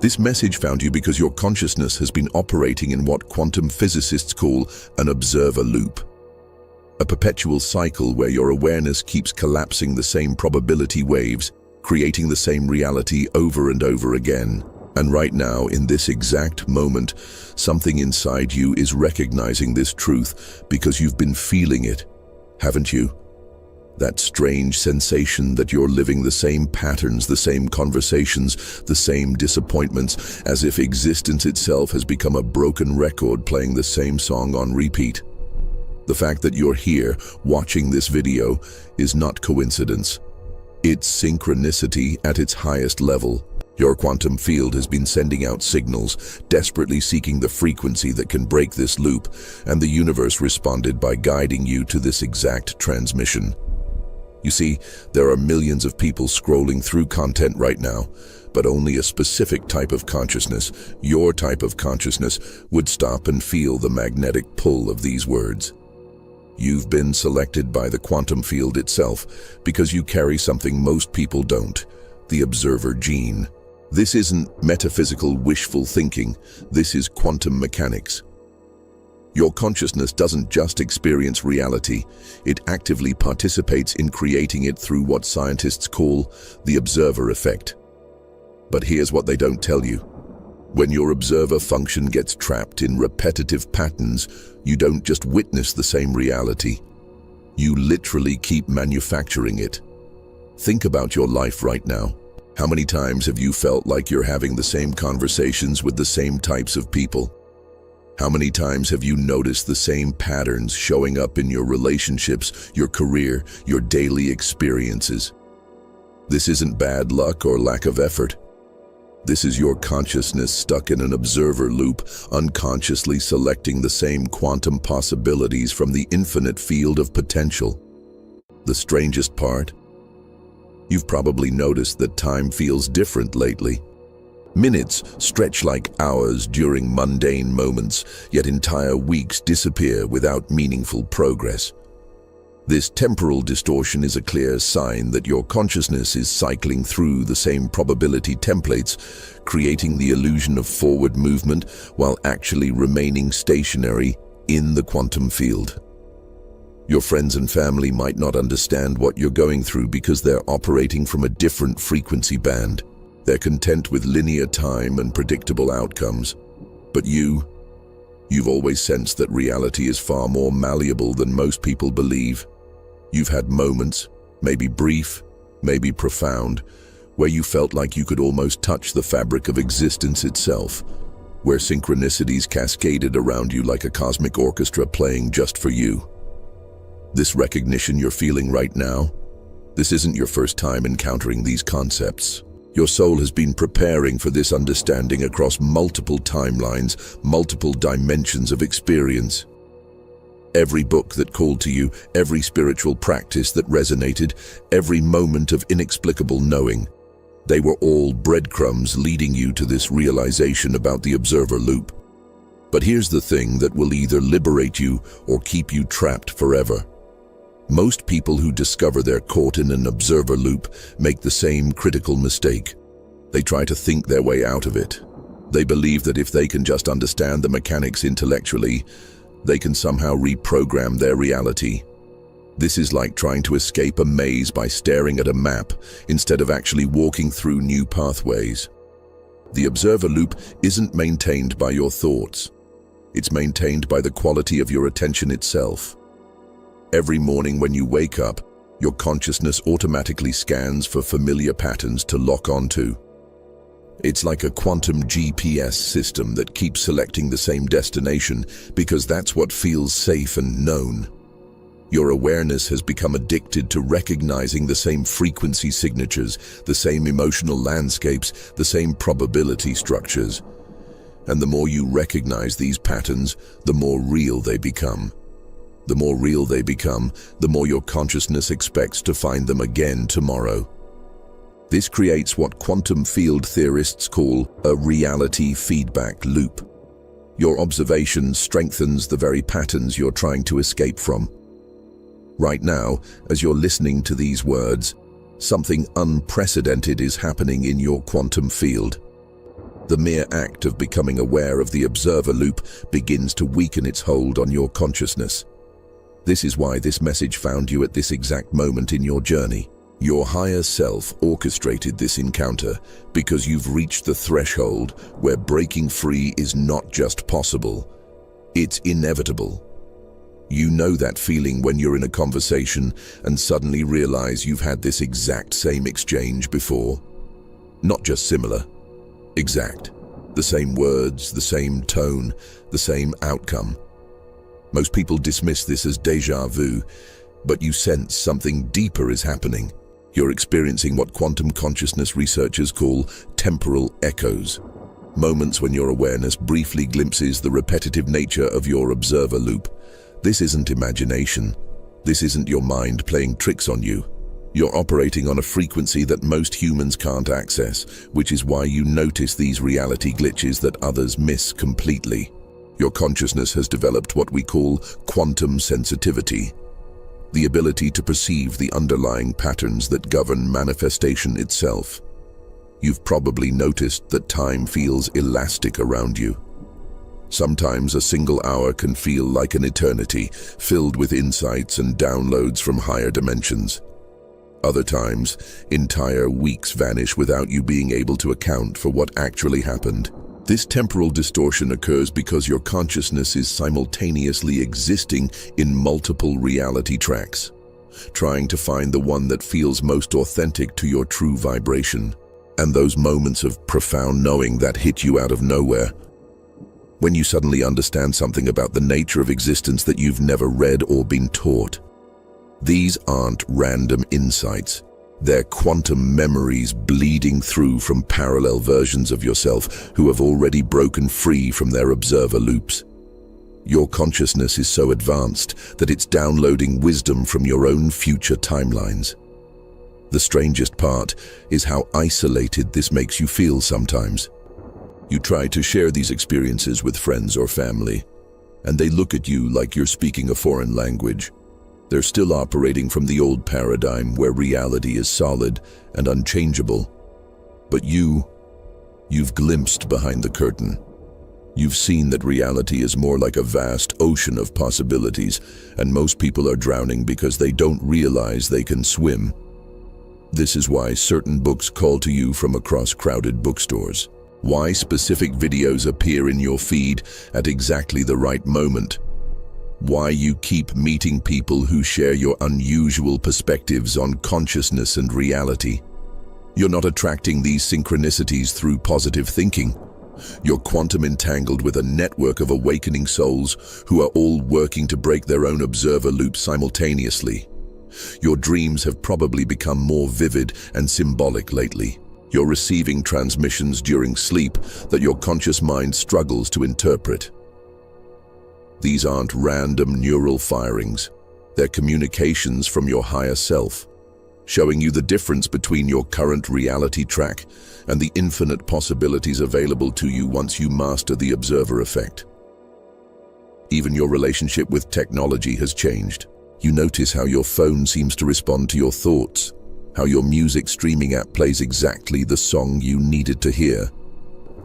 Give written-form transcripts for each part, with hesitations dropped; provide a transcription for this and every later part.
This message found you because your consciousness has been operating in what quantum physicists call an observer loop. A perpetual cycle where your awareness keeps collapsing the same probability waves, creating the same reality over and over again. And right now, in this exact moment, something inside you is recognizing this truth because you've been feeling it, haven't you? That strange sensation that you're living the same patterns, the same conversations, the same disappointments, as if existence itself has become a broken record playing the same song on repeat. The fact that you're here, watching this video, is not coincidence. It's synchronicity at its highest level. Your quantum field has been sending out signals, desperately seeking the frequency that can break this loop, and the universe responded by guiding you to this exact transmission. You see, there are millions of people scrolling through content right now, but only a specific type of consciousness, your type of consciousness, would stop and feel the magnetic pull of these words. You've been selected by the quantum field itself because you carry something most people don't, the observer gene. This isn't metaphysical wishful thinking, this is quantum mechanics. Your consciousness doesn't just experience reality, it actively participates in creating it through what scientists call the observer effect. But here's what they don't tell you. When your observer function gets trapped in repetitive patterns, you don't just witness the same reality. You literally keep manufacturing it. Think about your life right now. How many times have you felt like you're having the same conversations with the same types of people? How many times have you noticed the same patterns showing up in your relationships, your career, your daily experiences? This isn't bad luck or lack of effort. This is your consciousness stuck in an observer loop, unconsciously selecting the same quantum possibilities from the infinite field of potential. The strangest part? You've probably noticed that time feels different lately. Minutes stretch like hours during mundane moments, yet entire weeks disappear without meaningful progress. This temporal distortion is a clear sign that your consciousness is cycling through the same probability templates, creating the illusion of forward movement while actually remaining stationary in the quantum field. Your friends and family might not understand what you're going through because they're operating from a different frequency band. They're content with linear time and predictable outcomes. But you've always sensed that reality is far more malleable than most people believe. You've had moments, maybe brief, maybe profound, where you felt like you could almost touch the fabric of existence itself, where synchronicities cascaded around you like a cosmic orchestra playing just for you. This recognition you're feeling right now, this isn't your first time encountering these concepts. Your soul has been preparing for this understanding across multiple timelines, multiple dimensions of experience. Every book that called to you, every spiritual practice that resonated, every moment of inexplicable knowing, they were all breadcrumbs leading you to this realization about the observer loop. But here's the thing that will either liberate you or keep you trapped forever. Most people who discover they're caught in an observer loop make the same critical mistake. They try to think their way out of it. They believe that if they can just understand the mechanics intellectually, they can somehow reprogram their reality. This is like trying to escape a maze by staring at a map instead of actually walking through new pathways. The observer loop isn't maintained by your thoughts. It's maintained by the quality of your attention itself. Every morning when you wake up, your consciousness automatically scans for familiar patterns to lock onto. It's like a quantum GPS system that keeps selecting the same destination because that's what feels safe and known. Your awareness has become addicted to recognizing the same frequency signatures, the same emotional landscapes, the same probability structures. And the more you recognize these patterns, the more real they become. The more real they become, the more your consciousness expects to find them again tomorrow. This creates what quantum field theorists call a reality feedback loop. Your observation strengthens the very patterns you're trying to escape from. Right now, as you're listening to these words, something unprecedented is happening in your quantum field. The mere act of becoming aware of the observer loop begins to weaken its hold on your consciousness. This is why this message found you at this exact moment in your journey. Your higher self orchestrated this encounter because you've reached the threshold where breaking free is not just possible, it's inevitable. You know that feeling when you're in a conversation and suddenly realize you've had this exact same exchange before. Not just similar, exact. The same words, the same tone, the same outcome. Most people dismiss this as déjà vu, but you sense something deeper is happening. You're experiencing what quantum consciousness researchers call temporal echoes. Moments when your awareness briefly glimpses the repetitive nature of your observer loop. This isn't imagination. This isn't your mind playing tricks on you. You're operating on a frequency that most humans can't access, which is why you notice these reality glitches that others miss completely. Your consciousness has developed what we call quantum sensitivity, the ability to perceive the underlying patterns that govern manifestation itself. You've probably noticed that time feels elastic around you. Sometimes a single hour can feel like an eternity, filled with insights and downloads from higher dimensions. Other times, entire weeks vanish without you being able to account for what actually happened. This temporal distortion occurs because your consciousness is simultaneously existing in multiple reality tracks, trying to find the one that feels most authentic to your true vibration, and those moments of profound knowing that hit you out of nowhere. When you suddenly understand something about the nature of existence that you've never read or been taught. These aren't random insights. They're quantum memories bleeding through from parallel versions of yourself who have already broken free from their observer loops. Your consciousness is so advanced that it's downloading wisdom from your own future timelines. The strangest part is how isolated this makes you feel sometimes. You try to share these experiences with friends or family, and they look at you like you're speaking a foreign language. They're still operating from the old paradigm where reality is solid and unchangeable. But you've glimpsed behind the curtain. You've seen that reality is more like a vast ocean of possibilities, and most people are drowning because they don't realize they can swim. This is why certain books call to you from across crowded bookstores. Why specific videos appear in your feed at exactly the right moment. Why you keep meeting people who share your unusual perspectives on consciousness and reality. You're not attracting these synchronicities through positive thinking. You're quantum entangled with a network of awakening souls who are all working to break their own observer loops simultaneously. Your dreams have probably become more vivid and symbolic lately. You're receiving transmissions during sleep that your conscious mind struggles to interpret. These aren't random neural firings. They're communications from your higher self, showing you the difference between your current reality track and the infinite possibilities available to you once you master the observer effect. Even your relationship with technology has changed. You notice how your phone seems to respond to your thoughts, how your music streaming app plays exactly the song you needed to hear,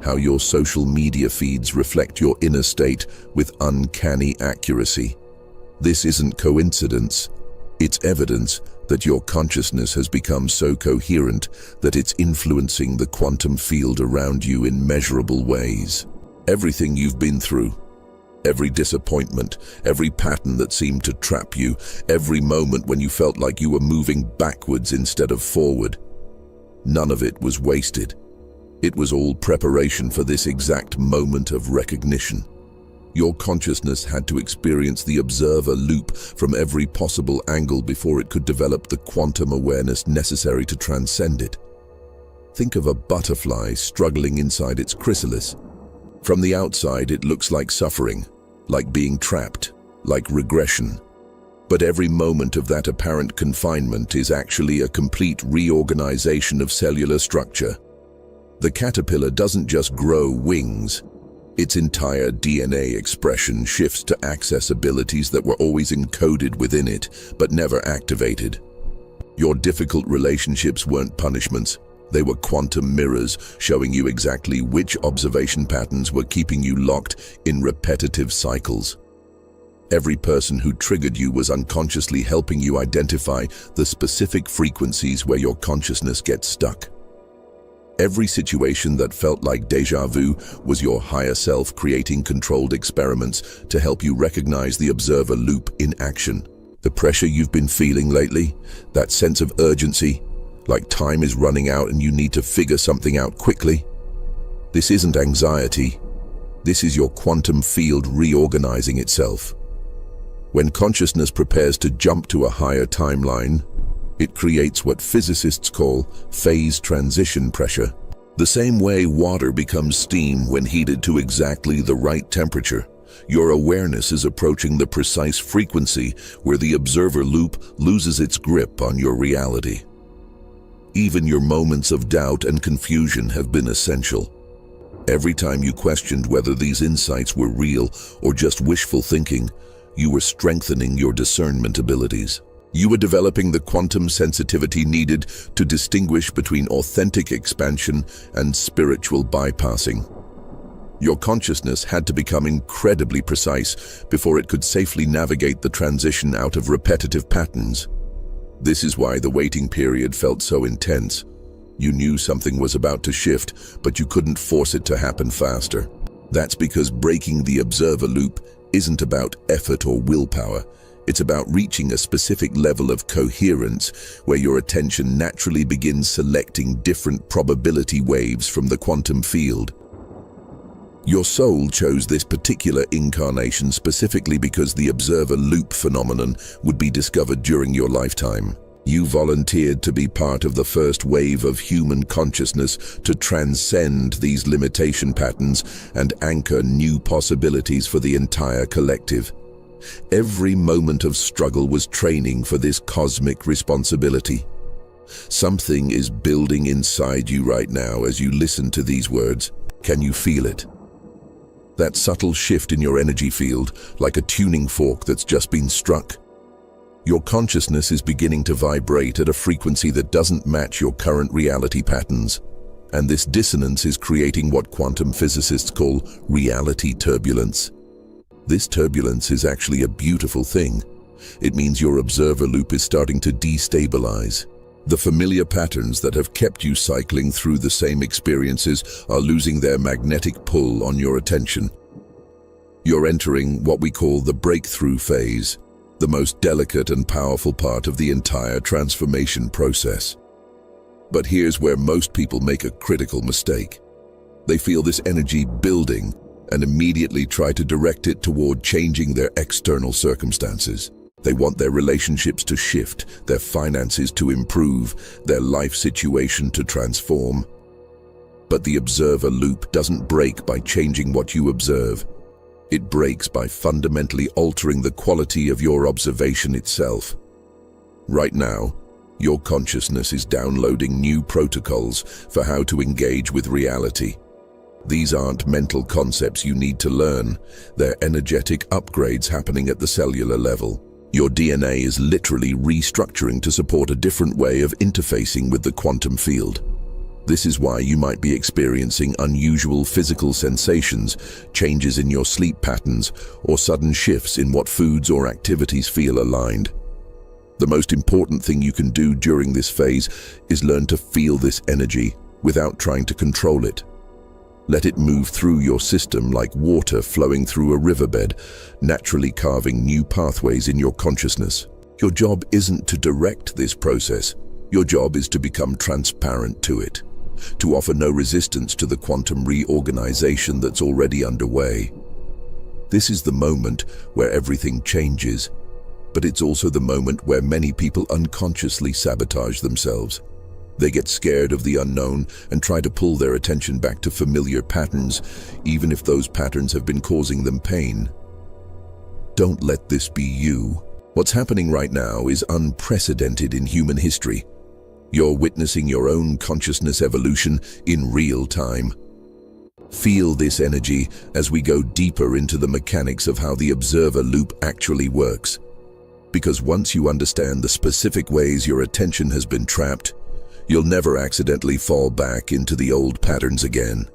how your social media feeds reflect your inner state with uncanny accuracy. This isn't coincidence. It's evidence that your consciousness has become so coherent that it's influencing the quantum field around you in measurable ways. Everything you've been through, every disappointment, every pattern that seemed to trap you, every moment when you felt like you were moving backwards instead of forward, none of it was wasted. It was all preparation for this exact moment of recognition. Your consciousness had to experience the observer loop from every possible angle before it could develop the quantum awareness necessary to transcend it. Think of a butterfly struggling inside its chrysalis. From the outside, it looks like suffering, like being trapped, like regression. But every moment of that apparent confinement is actually a complete reorganization of cellular structure. The caterpillar doesn't just grow wings. Its entire DNA expression shifts to access abilities that were always encoded within it, but never activated. Your difficult relationships weren't punishments. They were quantum mirrors, showing you exactly which observation patterns were keeping you locked in repetitive cycles. Every person who triggered you was unconsciously helping you identify the specific frequencies where your consciousness gets stuck. Every situation that felt like déjà vu was your higher self creating controlled experiments to help you recognize the observer loop in action. The pressure you've been feeling lately, that sense of urgency, like time is running out and you need to figure something out quickly. This isn't anxiety. This is your quantum field reorganizing itself. When consciousness prepares to jump to a higher timeline, it creates what physicists call phase transition pressure. The same way water becomes steam when heated to exactly the right temperature, your awareness is approaching the precise frequency where the observer loop loses its grip on your reality. Even your moments of doubt and confusion have been essential. Every time you questioned whether these insights were real or just wishful thinking, you were strengthening your discernment abilities. You were developing the quantum sensitivity needed to distinguish between authentic expansion and spiritual bypassing. Your consciousness had to become incredibly precise before it could safely navigate the transition out of repetitive patterns. This is why the waiting period felt so intense. You knew something was about to shift, but you couldn't force it to happen faster. That's because breaking the observer loop isn't about effort or willpower. It's about reaching a specific level of coherence where your attention naturally begins selecting different probability waves from the quantum field. Your soul chose this particular incarnation specifically because the observer loop phenomenon would be discovered during your lifetime. You volunteered to be part of the first wave of human consciousness to transcend these limitation patterns and anchor new possibilities for the entire collective. Every moment of struggle was training for this cosmic responsibility. Something is building inside you right now as you listen to these words. Can you feel it? That subtle shift in your energy field, like a tuning fork that's just been struck. Your consciousness is beginning to vibrate at a frequency that doesn't match your current reality patterns. And this dissonance is creating what quantum physicists call reality turbulence. This turbulence is actually a beautiful thing. It means your observer loop is starting to destabilize. The familiar patterns that have kept you cycling through the same experiences are losing their magnetic pull on your attention. You're entering what we call the breakthrough phase, the most delicate and powerful part of the entire transformation process. But here's where most people make a critical mistake. They feel this energy building and immediately try to direct it toward changing their external circumstances. They want their relationships to shift, their finances to improve, their life situation to transform. But the observer loop doesn't break by changing what you observe. It breaks by fundamentally altering the quality of your observation itself. Right now, your consciousness is downloading new protocols for how to engage with reality. These aren't mental concepts you need to learn. They're energetic upgrades happening at the cellular level. Your DNA is literally restructuring to support a different way of interfacing with the quantum field. This is why you might be experiencing unusual physical sensations, changes in your sleep patterns, or sudden shifts in what foods or activities feel aligned. The most important thing you can do during this phase is learn to feel this energy without trying to control it. Let it move through your system like water flowing through a riverbed, naturally carving new pathways in your consciousness. Your job isn't to direct this process. Your job is to become transparent to it, to offer no resistance to the quantum reorganization that's already underway. This is the moment where everything changes, but it's also the moment where many people unconsciously sabotage themselves. They get scared of the unknown and try to pull their attention back to familiar patterns, even if those patterns have been causing them pain. Don't let this be you. What's happening right now is unprecedented in human history. You're witnessing your own consciousness evolution in real time. Feel this energy as we go deeper into the mechanics of how the observer loop actually works. Because once you understand the specific ways your attention has been trapped, You'll never accidentally fall back into the old patterns again.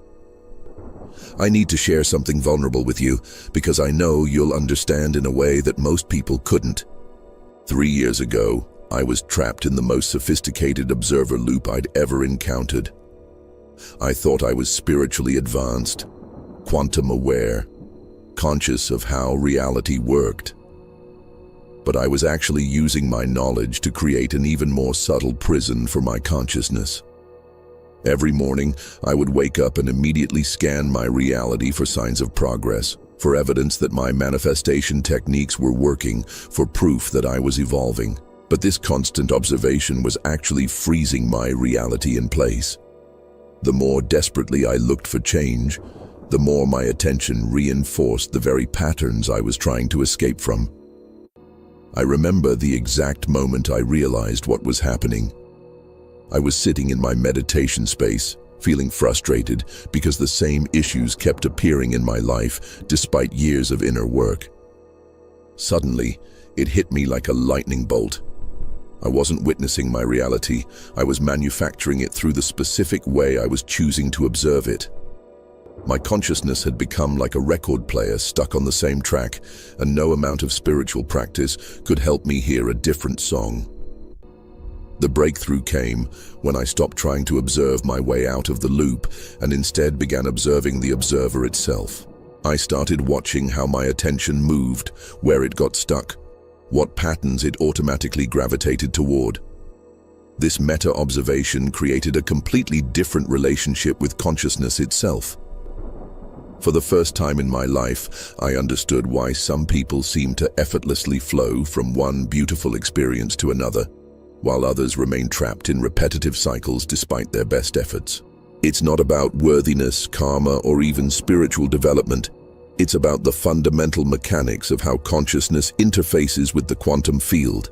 I need to share something vulnerable with you because I know you'll understand in a way that most people couldn't. 3 years ago, I was trapped in the most sophisticated observer loop I'd ever encountered. I thought I was spiritually advanced, quantum aware, conscious of how reality worked. But I was actually using my knowledge to create an even more subtle prison for my consciousness. Every morning, I would wake up and immediately scan my reality for signs of progress, for evidence that my manifestation techniques were working, for proof that I was evolving. But this constant observation was actually freezing my reality in place. The more desperately I looked for change, the more my attention reinforced the very patterns I was trying to escape from. I remember the exact moment I realized what was happening. I was sitting in my meditation space, feeling frustrated because the same issues kept appearing in my life despite years of inner work. Suddenly, it hit me like a lightning bolt. I wasn't witnessing my reality, I was manufacturing it through the specific way I was choosing to observe it. My consciousness had become like a record player stuck on the same track, and no amount of spiritual practice could help me hear a different song. The breakthrough came when I stopped trying to observe my way out of the loop and instead began observing the observer itself. I started watching how my attention moved, where it got stuck, what patterns it automatically gravitated toward. This meta-observation created a completely different relationship with consciousness itself. For the first time in my life, I understood why some people seem to effortlessly flow from one beautiful experience to another, while others remain trapped in repetitive cycles despite their best efforts. It's not about worthiness, karma, or even spiritual development. It's about the fundamental mechanics of how consciousness interfaces with the quantum field.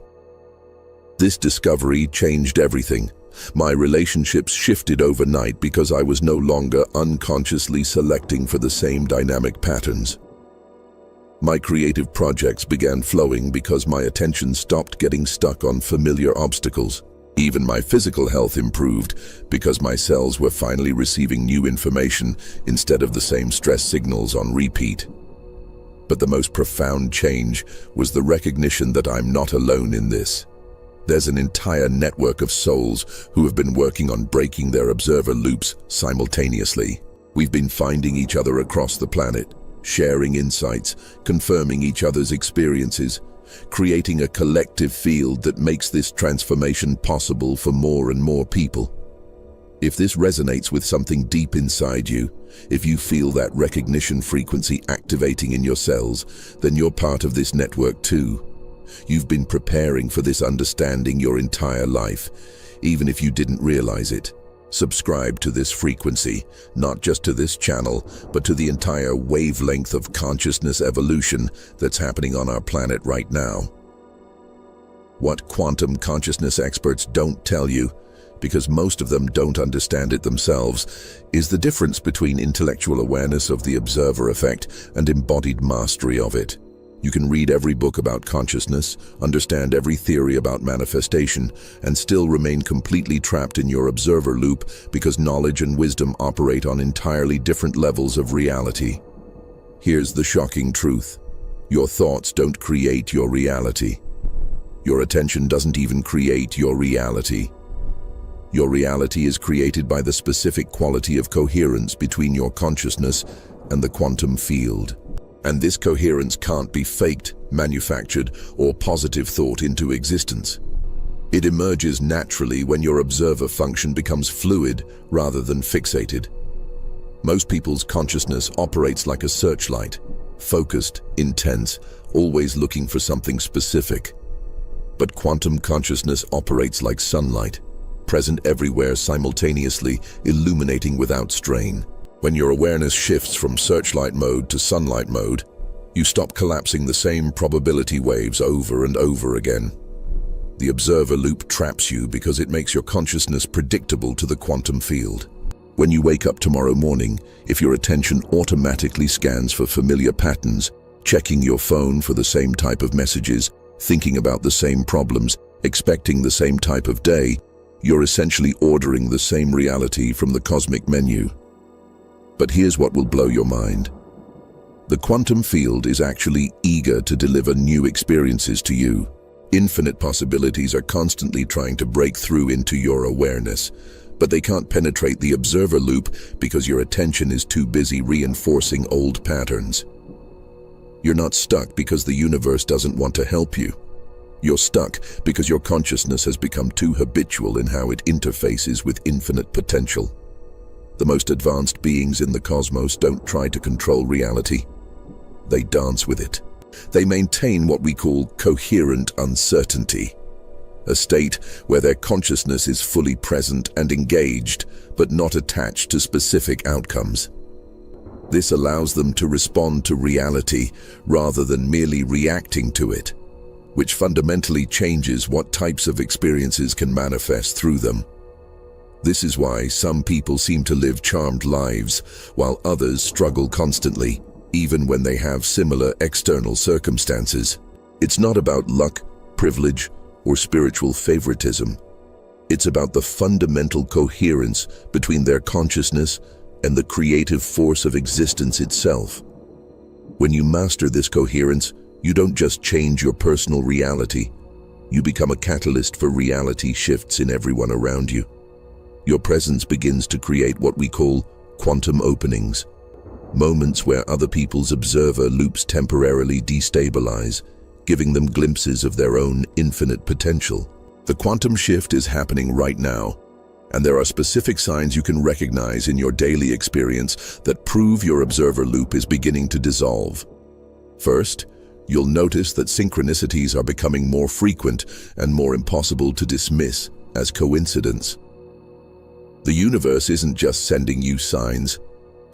This discovery changed everything. My relationships shifted overnight because I was no longer unconsciously selecting for the same dynamic patterns. My creative projects began flowing because my attention stopped getting stuck on familiar obstacles. Even my physical health improved because my cells were finally receiving new information instead of the same stress signals on repeat. But the most profound change was the recognition that I'm not alone in this. There's an entire network of souls who have been working on breaking their observer loops simultaneously. We've been finding each other across the planet, sharing insights, confirming each other's experiences, creating a collective field that makes this transformation possible for more and more people. If this resonates with something deep inside you, if you feel that recognition frequency activating in your cells, then you're part of this network too. You've been preparing for this understanding your entire life, even if you didn't realize it. Subscribe to this frequency, not just to this channel, but to the entire wavelength of consciousness evolution that's happening on our planet right now. What quantum consciousness experts don't tell you, because most of them don't understand it themselves, is the difference between intellectual awareness of the observer effect and embodied mastery of it. You can read every book about consciousness, understand every theory about manifestation, and still remain completely trapped in your observer loop because knowledge and wisdom operate on entirely different levels of reality. Here's the shocking truth. Your thoughts don't create your reality. Your attention doesn't even create your reality. Your reality is created by the specific quality of coherence between your consciousness and the quantum field. And this coherence can't be faked, manufactured, or positive thought into existence. It emerges naturally when your observer function becomes fluid rather than fixated. Most people's consciousness operates like a searchlight, focused, intense, always looking for something specific. But quantum consciousness operates like sunlight, present everywhere simultaneously, illuminating without strain. When your awareness shifts from searchlight mode to sunlight mode, you stop collapsing the same probability waves over and over again. The observer loop traps you because it makes your consciousness predictable to the quantum field. When you wake up tomorrow morning, if your attention automatically scans for familiar patterns, checking your phone for the same type of messages, thinking about the same problems, expecting the same type of day, You're essentially ordering the same reality from the cosmic menu. But here's what will blow your mind. The quantum field is actually eager to deliver new experiences to you. Infinite possibilities are constantly trying to break through into your awareness, but they can't penetrate the observer loop because your attention is too busy reinforcing old patterns. You're not stuck because the universe doesn't want to help you. You're stuck because your consciousness has become too habitual in how it interfaces with infinite potential. The most advanced beings in the cosmos don't try to control reality. They dance with it. They maintain what we call coherent uncertainty, a state where their consciousness is fully present and engaged, but not attached to specific outcomes. This allows them to respond to reality rather than merely reacting to it, which fundamentally changes what types of experiences can manifest through them. This is why some people seem to live charmed lives, while others struggle constantly, even when they have similar external circumstances. It's not about luck, privilege, or spiritual favoritism. It's about the fundamental coherence between their consciousness and the creative force of existence itself. When you master this coherence, you don't just change your personal reality, you become a catalyst for reality shifts in everyone around you. Your presence begins to create what we call quantum openings, moments where other people's observer loops temporarily destabilize, giving them glimpses of their own infinite potential. The quantum shift is happening right now, and there are specific signs you can recognize in your daily experience that prove your observer loop is beginning to dissolve. First, you'll notice that synchronicities are becoming more frequent and more impossible to dismiss as coincidence. The universe isn't just sending you signs,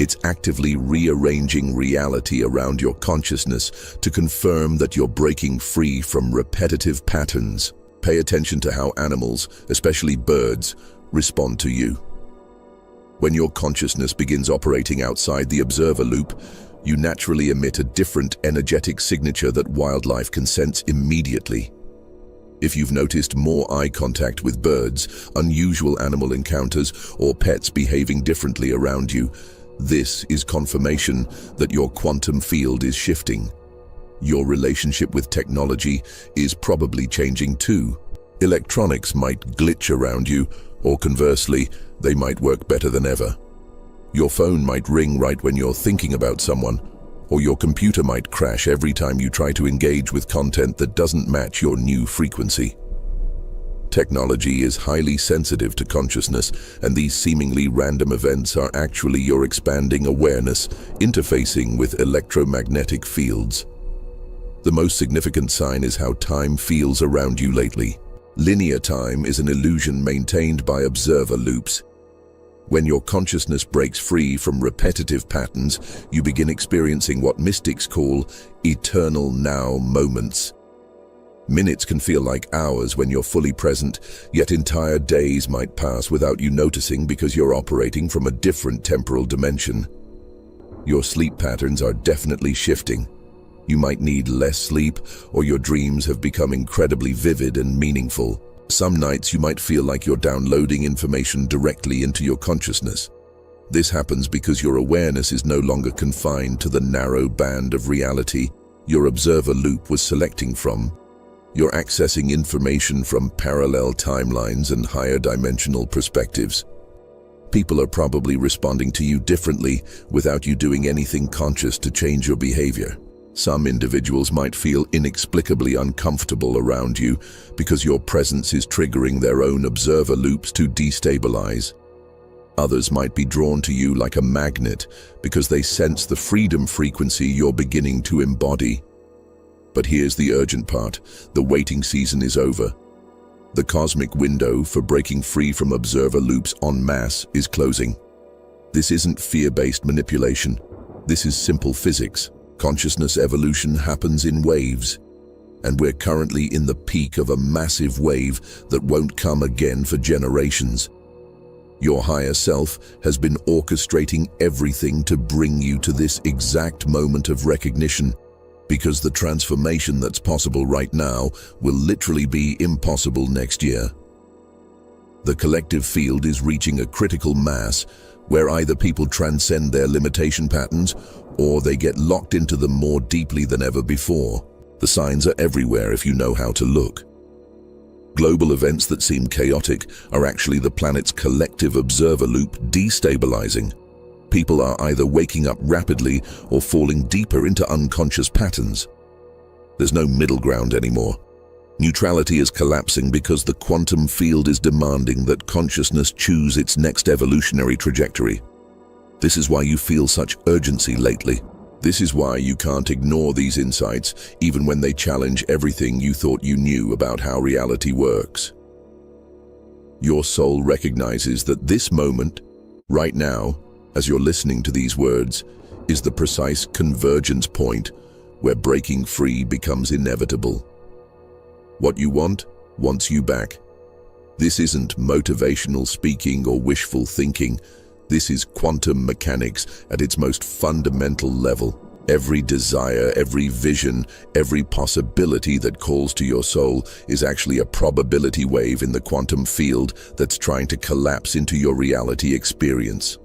it's actively rearranging reality around your consciousness to confirm that you're breaking free from repetitive patterns. Pay attention to how animals, especially birds, respond to you. When your consciousness begins operating outside the observer loop, you naturally emit a different energetic signature that wildlife can sense immediately. If you've noticed more eye contact with birds, unusual animal encounters, or pets behaving differently around you, this is confirmation that your quantum field is shifting. Your relationship with technology is probably changing too. Electronics might glitch around you, or conversely, they might work better than ever. Your phone might ring right when you're thinking about someone, or your computer might crash every time you try to engage with content that doesn't match your new frequency. Technology is highly sensitive to consciousness, and these seemingly random events are actually your expanding awareness interfacing with electromagnetic fields. The most significant sign is how time feels around you lately. Linear time is an illusion maintained by observer loops. When your consciousness breaks free from repetitive patterns, you begin experiencing what mystics call eternal now moments. Minutes can feel like hours when you're fully present, yet entire days might pass without you noticing because you're operating from a different temporal dimension. Your sleep patterns are definitely shifting. You might need less sleep, or your dreams have become incredibly vivid and meaningful. Some nights you might feel like you're downloading information directly into your consciousness. This happens because your awareness is no longer confined to the narrow band of reality your observer loop was selecting from. You're accessing information from parallel timelines and higher dimensional perspectives. People are probably responding to you differently without you doing anything conscious to change your behavior. Some individuals might feel inexplicably uncomfortable around you because your presence is triggering their own observer loops to destabilize. Others might be drawn to you like a magnet because they sense the freedom frequency you're beginning to embody. But here's the urgent part: the waiting season is over. The cosmic window for breaking free from observer loops en masse is closing. This isn't fear-based manipulation. This is simple physics. Consciousness evolution happens in waves, and we're currently in the peak of a massive wave that won't come again for generations. Your higher self has been orchestrating everything to bring you to this exact moment of recognition, because the transformation that's possible right now will literally be impossible next year. The collective field is reaching a critical mass where either people transcend their limitation patterns or they get locked into them more deeply than ever before. The signs are everywhere if you know how to look. Global events that seem chaotic are actually the planet's collective observer loop destabilizing. People are either waking up rapidly or falling deeper into unconscious patterns. There's no middle ground anymore. Neutrality is collapsing because the quantum field is demanding that consciousness choose its next evolutionary trajectory. This is why you feel such urgency lately. This is why you can't ignore these insights, even when they challenge everything you thought you knew about how reality works. Your soul recognizes that this moment, right now, as you're listening to these words, is the precise convergence point where breaking free becomes inevitable. What you want wants you back. This isn't motivational speaking or wishful thinking. This is quantum mechanics at its most fundamental level. Every desire, every vision, every possibility that calls to your soul is actually a probability wave in the quantum field that's trying to collapse into your reality experience.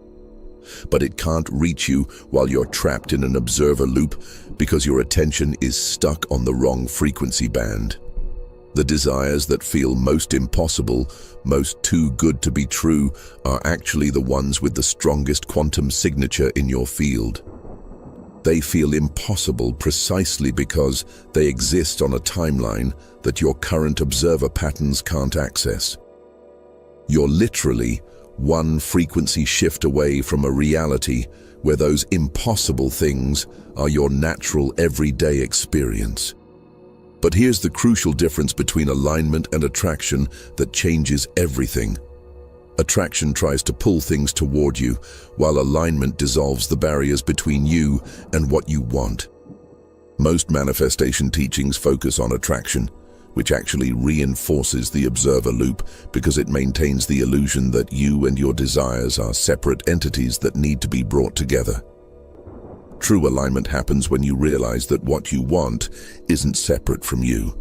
But it can't reach you while you're trapped in an observer loop because your attention is stuck on the wrong frequency band. The desires that feel most impossible, most too good to be true, are actually the ones with the strongest quantum signature in your field. They feel impossible precisely because they exist on a timeline that your current observer patterns can't access. You're literally one frequency shift away from a reality where those impossible things are your natural everyday experience. But here's the crucial difference between alignment and attraction that changes everything. Attraction tries to pull things toward you, while alignment dissolves the barriers between you and what you want. Most manifestation teachings focus on attraction, which actually reinforces the observer loop because it maintains the illusion that you and your desires are separate entities that need to be brought together. True alignment happens when you realize that what you want isn't separate from you.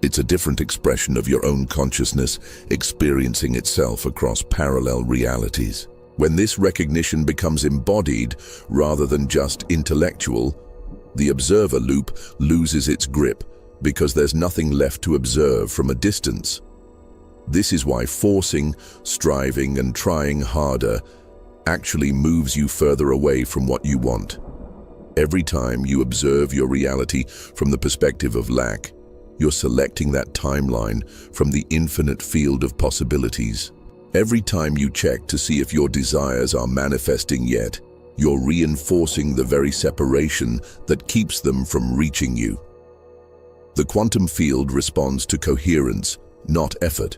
It's a different expression of your own consciousness experiencing itself across parallel realities. When this recognition becomes embodied rather than just intellectual, the observer loop loses its grip because there's nothing left to observe from a distance. This is why forcing, striving, and trying harder actually moves you further away from what you want. Every time you observe your reality from the perspective of lack, you're selecting that timeline from the infinite field of possibilities. Every time you check to see if your desires are manifesting yet, you're reinforcing the very separation that keeps them from reaching you. The quantum field responds to coherence, not effort.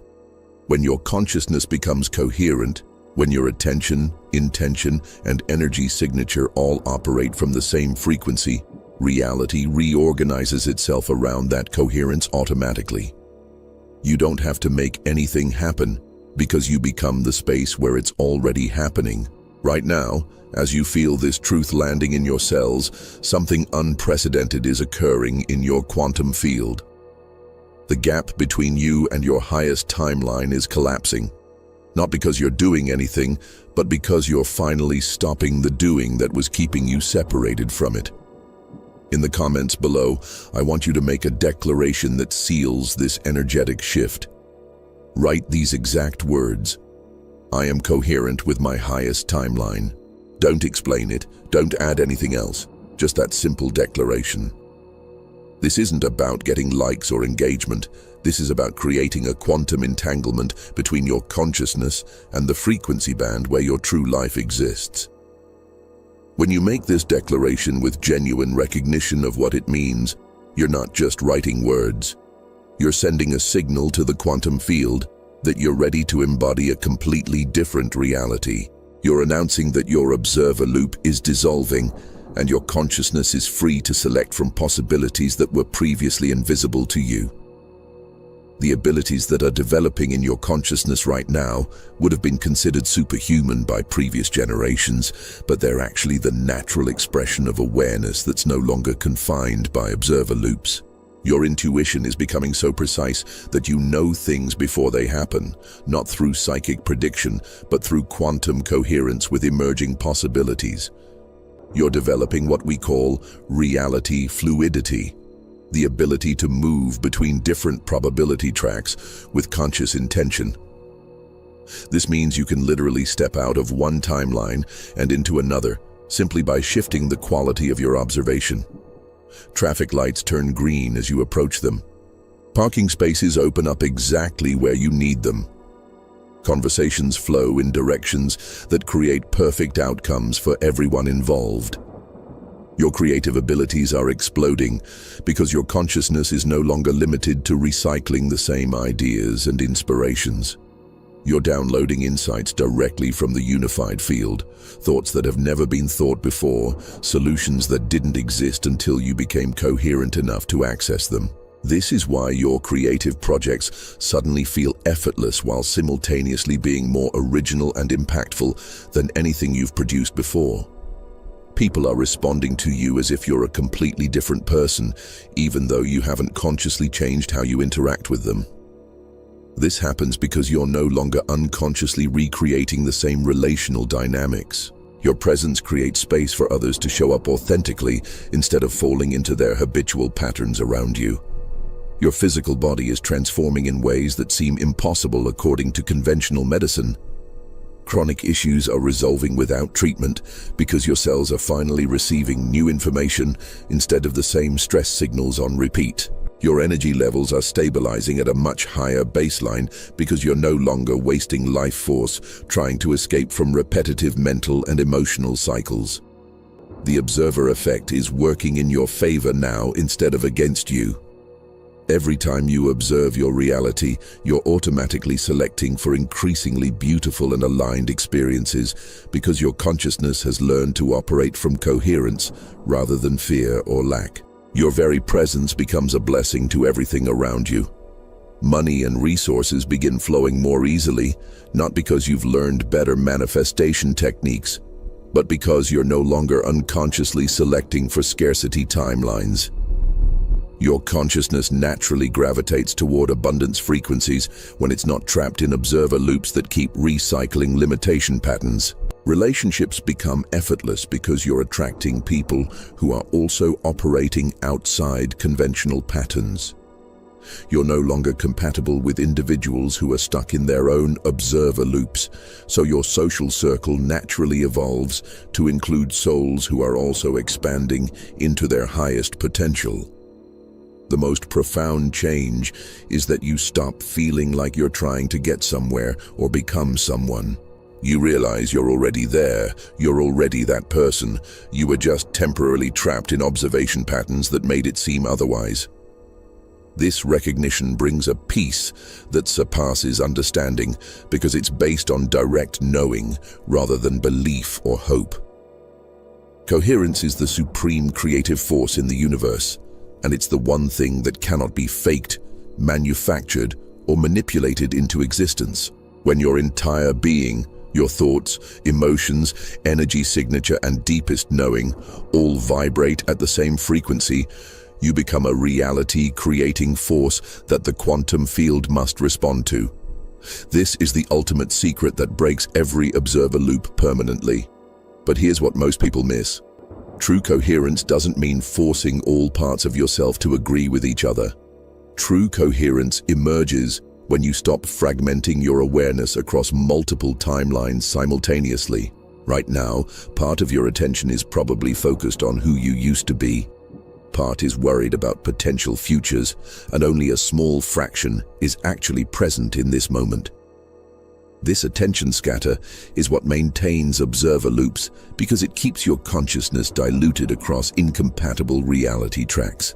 When your consciousness becomes coherent, when your attention, intention, and energy signature all operate from the same frequency, reality reorganizes itself around that coherence automatically. You don't have to make anything happen because you become the space where it's already happening. Right now, as you feel this truth landing in your cells, something unprecedented is occurring in your quantum field. The gap between you and your highest timeline is collapsing. Not because you're doing anything, but because you're finally stopping the doing that was keeping you separated from it. In the comments below, I want you to make a declaration that seals this energetic shift. Write these exact words. I am coherent with my highest timeline. Don't explain it, don't add anything else, just that simple declaration. This isn't about getting likes or engagement. This is about creating a quantum entanglement between your consciousness and the frequency band where your true life exists. When you make this declaration with genuine recognition of what it means, you're not just writing words. You're sending a signal to the quantum field that you're ready to embody a completely different reality. You're announcing that your observer loop is dissolving and your consciousness is free to select from possibilities that were previously invisible to you. The abilities that are developing in your consciousness right now would have been considered superhuman by previous generations, but they're actually the natural expression of awareness that's no longer confined by observer loops. Your intuition is becoming so precise that you know things before they happen, not through psychic prediction, but through quantum coherence with emerging possibilities. You're developing what we call reality fluidity, the ability to move between different probability tracks with conscious intention. This means you can literally step out of one timeline and into another, simply by shifting the quality of your observation. Traffic lights turn green as you approach them. Parking spaces open up exactly where you need them. Conversations flow in directions that create perfect outcomes for everyone involved. Your creative abilities are exploding because your consciousness is no longer limited to recycling the same ideas and inspirations. You're downloading insights directly from the unified field, thoughts that have never been thought before, solutions that didn't exist until you became coherent enough to access them. This is why your creative projects suddenly feel effortless while simultaneously being more original and impactful than anything you've produced before. People are responding to you as if you're a completely different person, even though you haven't consciously changed how you interact with them. This happens because you're no longer unconsciously recreating the same relational dynamics. Your presence creates space for others to show up authentically instead of falling into their habitual patterns around you. Your physical body is transforming in ways that seem impossible according to conventional medicine. Chronic issues are resolving without treatment because your cells are finally receiving new information instead of the same stress signals on repeat. Your energy levels are stabilizing at a much higher baseline because you're no longer wasting life force trying to escape from repetitive mental and emotional cycles. The observer effect is working in your favor now instead of against you. Every time you observe your reality, you're automatically selecting for increasingly beautiful and aligned experiences because your consciousness has learned to operate from coherence rather than fear or lack. Your very presence becomes a blessing to everything around you. Money and resources begin flowing more easily, not because you've learned better manifestation techniques, but because you're no longer unconsciously selecting for scarcity timelines. Your consciousness naturally gravitates toward abundance frequencies when it's not trapped in observer loops that keep recycling limitation patterns. Relationships become effortless because you're attracting people who are also operating outside conventional patterns. You're no longer compatible with individuals who are stuck in their own observer loops, so your social circle naturally evolves to include souls who are also expanding into their highest potential. The most profound change is that you stop feeling like you're trying to get somewhere or become someone. You realize you're already there, you're already that person. You were just temporarily trapped in observation patterns that made it seem otherwise. This recognition brings a peace that surpasses understanding because it's based on direct knowing rather than belief or hope. Coherence is the supreme creative force in the universe, and it's the one thing that cannot be faked, manufactured, or manipulated into existence. When your entire being, your thoughts, emotions, energy signature, and deepest knowing all vibrate at the same frequency, you become a reality-creating force that the quantum field must respond to. This is the ultimate secret that breaks every observer loop permanently. But here's what most people miss. True coherence doesn't mean forcing all parts of yourself to agree with each other. True coherence emerges when you stop fragmenting your awareness across multiple timelines simultaneously. Right now, part of your attention is probably focused on who you used to be. Part is worried about potential futures, and only a small fraction is actually present in this moment. This attention scatter is what maintains observer loops because it keeps your consciousness diluted across incompatible reality tracks.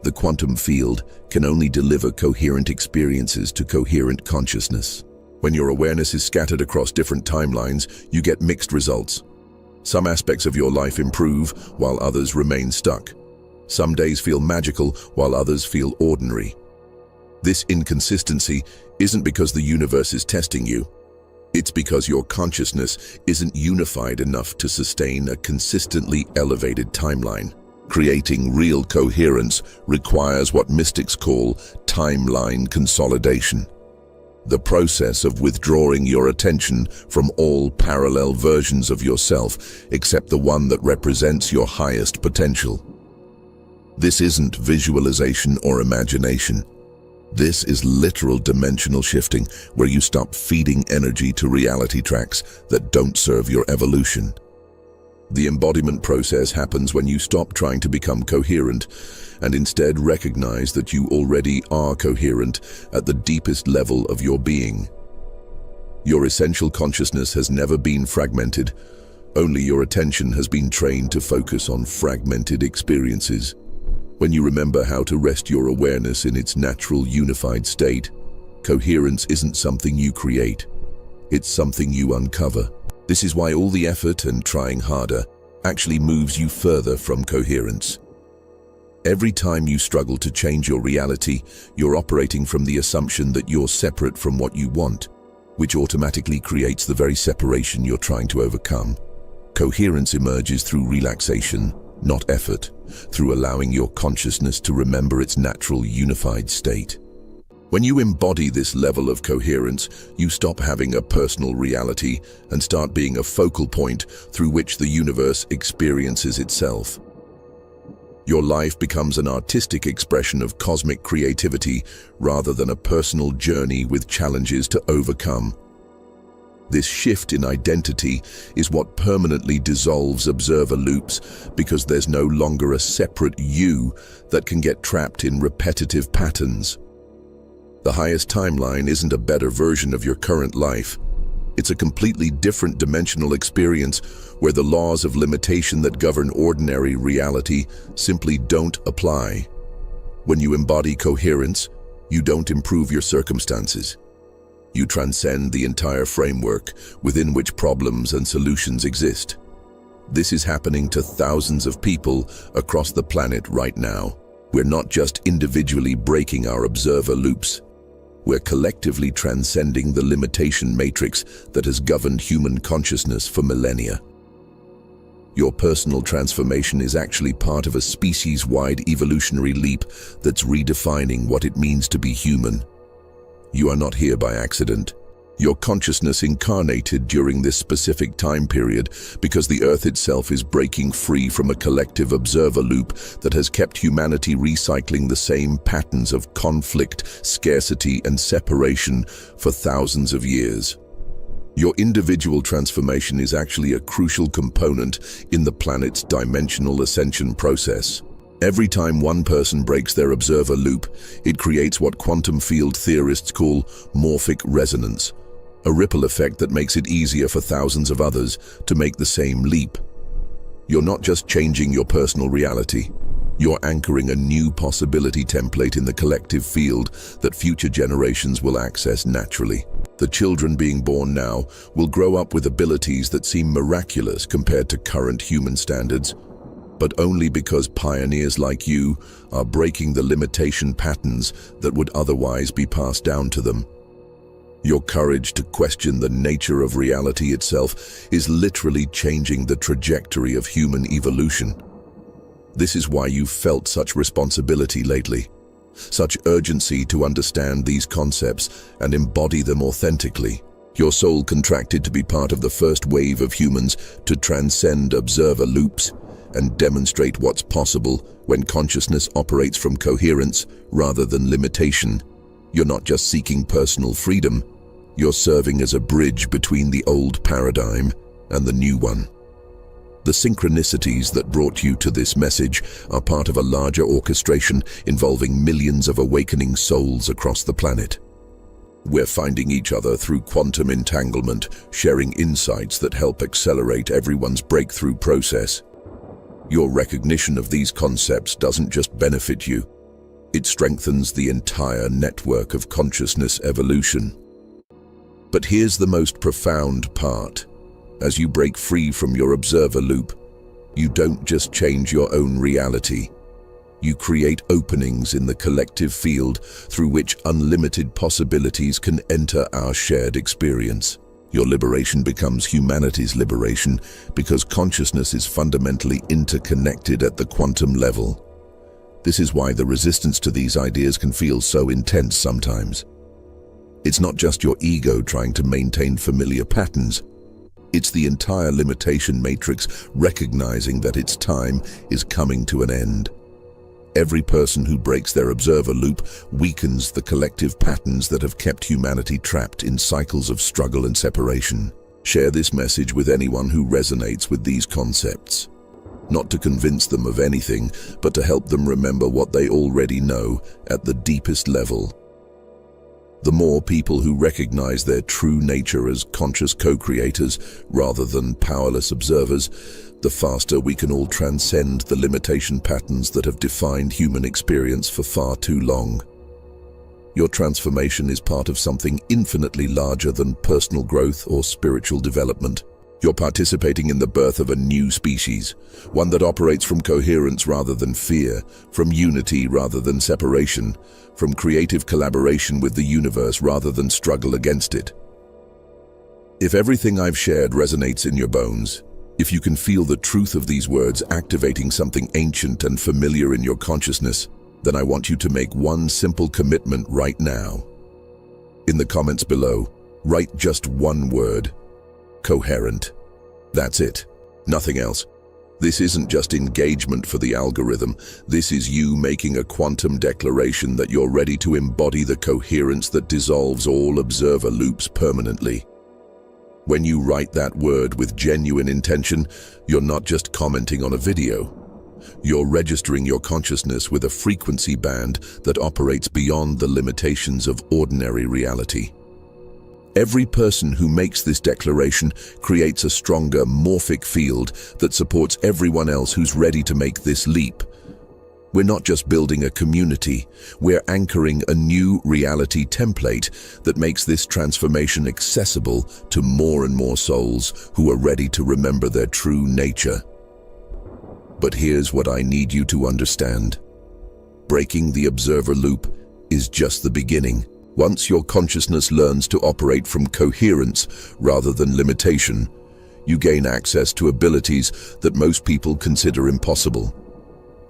The quantum field can only deliver coherent experiences to coherent consciousness. When your awareness is scattered across different timelines, you get mixed results. Some aspects of your life improve while others remain stuck. Some days feel magical while others feel ordinary. This inconsistency isn't because the universe is testing you. It's because your consciousness isn't unified enough to sustain a consistently elevated timeline. Creating real coherence requires what mystics call timeline consolidation. The process of withdrawing your attention from all parallel versions of yourself except the one that represents your highest potential. This isn't visualization or imagination. This is literal dimensional shifting, where you stop feeding energy to reality tracks that don't serve your evolution. The embodiment process happens when you stop trying to become coherent and instead recognize that you already are coherent at the deepest level of your being. Your essential consciousness has never been fragmented, only your attention has been trained to focus on fragmented experiences. When you remember how to rest your awareness in its natural unified state, coherence isn't something you create, it's something you uncover. This is why all the effort and trying harder actually moves you further from coherence. Every time you struggle to change your reality, you're operating from the assumption that you're separate from what you want, which automatically creates the very separation you're trying to overcome. Coherence emerges through relaxation, not effort, through allowing your consciousness to remember its natural unified state. When you embody this level of coherence, you stop having a personal reality and start being a focal point through which the universe experiences itself. Your life becomes an artistic expression of cosmic creativity rather than a personal journey with challenges to overcome. This shift in identity is what permanently dissolves observer loops, because there's no longer a separate you that can get trapped in repetitive patterns. The highest timeline isn't a better version of your current life. It's a completely different dimensional experience where the laws of limitation that govern ordinary reality simply don't apply. When you embody coherence, you don't improve your circumstances. You transcend the entire framework within which problems and solutions exist. This is happening to thousands of people across the planet right now. We're not just individually breaking our observer loops. We're collectively transcending the limitation matrix that has governed human consciousness for millennia. Your personal transformation is actually part of a species-wide evolutionary leap that's redefining what it means to be human. You are not here by accident. Your consciousness incarnated during this specific time period because the Earth itself is breaking free from a collective observer loop that has kept humanity recycling the same patterns of conflict, scarcity, and separation for thousands of years. Your individual transformation is actually a crucial component in the planet's dimensional ascension process. Every time one person breaks their observer loop, it creates what quantum field theorists call morphic resonance, a ripple effect that makes it easier for thousands of others to make the same leap. You're not just changing your personal reality, you're anchoring a new possibility template in the collective field that future generations will access naturally. The children being born now will grow up with abilities that seem miraculous compared to current human standards, but only because pioneers like you are breaking the limitation patterns that would otherwise be passed down to them. Your courage to question the nature of reality itself is literally changing the trajectory of human evolution. This is why you've felt such responsibility lately, such urgency to understand these concepts and embody them authentically. Your soul contracted to be part of the first wave of humans to transcend observer loops and demonstrate what's possible when consciousness operates from coherence rather than limitation. You're not just seeking personal freedom, you're serving as a bridge between the old paradigm and the new one. The synchronicities that brought you to this message are part of a larger orchestration involving millions of awakening souls across the planet. We're finding each other through quantum entanglement, sharing insights that help accelerate everyone's breakthrough process. Your recognition of these concepts doesn't just benefit you, it strengthens the entire network of consciousness evolution. But here's the most profound part. As you break free from your observer loop, you don't just change your own reality. You create openings in the collective field through which unlimited possibilities can enter our shared experience. Your liberation becomes humanity's liberation because consciousness is fundamentally interconnected at the quantum level. This is why the resistance to these ideas can feel so intense sometimes. It's not just your ego trying to maintain familiar patterns. It's the entire limitation matrix recognizing that its time is coming to an end. Every person who breaks their observer loop weakens the collective patterns that have kept humanity trapped in cycles of struggle and separation. Share this message with anyone who resonates with these concepts. Not to convince them of anything, but to help them remember what they already know at the deepest level. The more people who recognize their true nature as conscious co-creators rather than powerless observers, the faster we can all transcend the limitation patterns that have defined human experience for far too long. Your transformation is part of something infinitely larger than personal growth or spiritual development. You're participating in the birth of a new species, one that operates from coherence rather than fear, from unity rather than separation, from creative collaboration with the universe rather than struggle against it. If everything I've shared resonates in your bones, if you can feel the truth of these words activating something ancient and familiar in your consciousness, then I want you to make one simple commitment right now. In the comments below, write just one word: coherent. That's it. Nothing else. This isn't just engagement for the algorithm. This is you making a quantum declaration that you're ready to embody the coherence that dissolves all observer loops permanently. When you write that word with genuine intention, you're not just commenting on a video. You're registering your consciousness with a frequency band that operates beyond the limitations of ordinary reality. Every person who makes this declaration creates a stronger morphic field that supports everyone else who's ready to make this leap. We're not just building a community, we're anchoring a new reality template that makes this transformation accessible to more and more souls who are ready to remember their true nature. But here's what I need you to understand. Breaking the observer loop is just the beginning. Once your consciousness learns to operate from coherence rather than limitation, you gain access to abilities that most people consider impossible.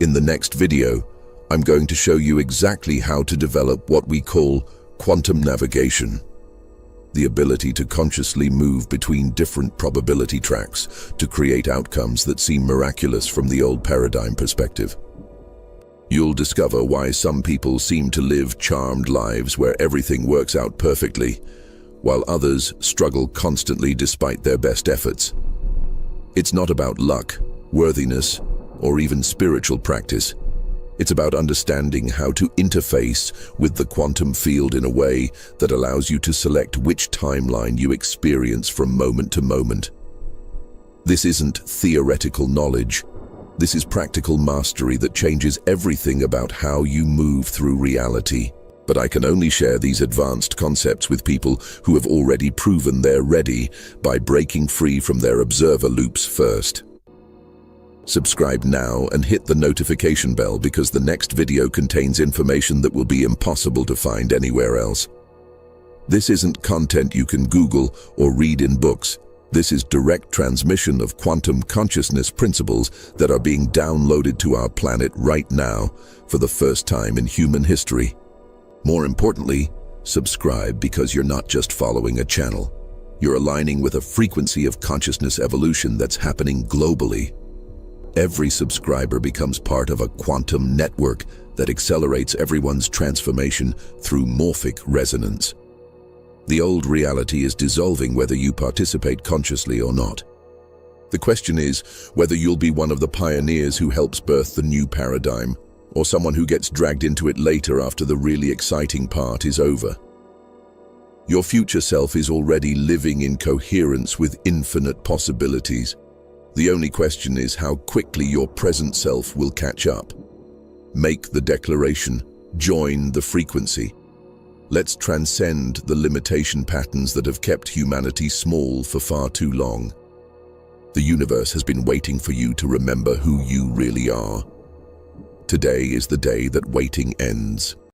In the next video, I'm going to show you exactly how to develop what we call quantum navigation, the ability to consciously move between different probability tracks to create outcomes that seem miraculous from the old paradigm perspective. You'll discover why some people seem to live charmed lives where everything works out perfectly, while others struggle constantly despite their best efforts. It's not about luck, worthiness, or even spiritual practice. It's about understanding how to interface with the quantum field in a way that allows you to select which timeline you experience from moment to moment. This isn't theoretical knowledge. This is practical mastery that changes everything about how you move through reality. But I can only share these advanced concepts with people who have already proven they're ready by breaking free from their observer loops first. Subscribe now and hit the notification bell because the next video contains information that will be impossible to find anywhere else. This isn't content you can Google or read in books. This is direct transmission of quantum consciousness principles that are being downloaded to our planet right now for the first time in human history. More importantly, subscribe because you're not just following a channel. You're aligning with a frequency of consciousness evolution that's happening globally. Every subscriber becomes part of a quantum network that accelerates everyone's transformation through morphic resonance. The old reality is dissolving whether you participate consciously or not. The question is whether you'll be one of the pioneers who helps birth the new paradigm, or someone who gets dragged into it later after the really exciting part is over. Your future self is already living in coherence with infinite possibilities. The only question is how quickly your present self will catch up. Make the declaration, join the frequency. Let's transcend the limitation patterns that have kept humanity small for far too long. The universe has been waiting for you to remember who you really are. Today is the day that waiting ends.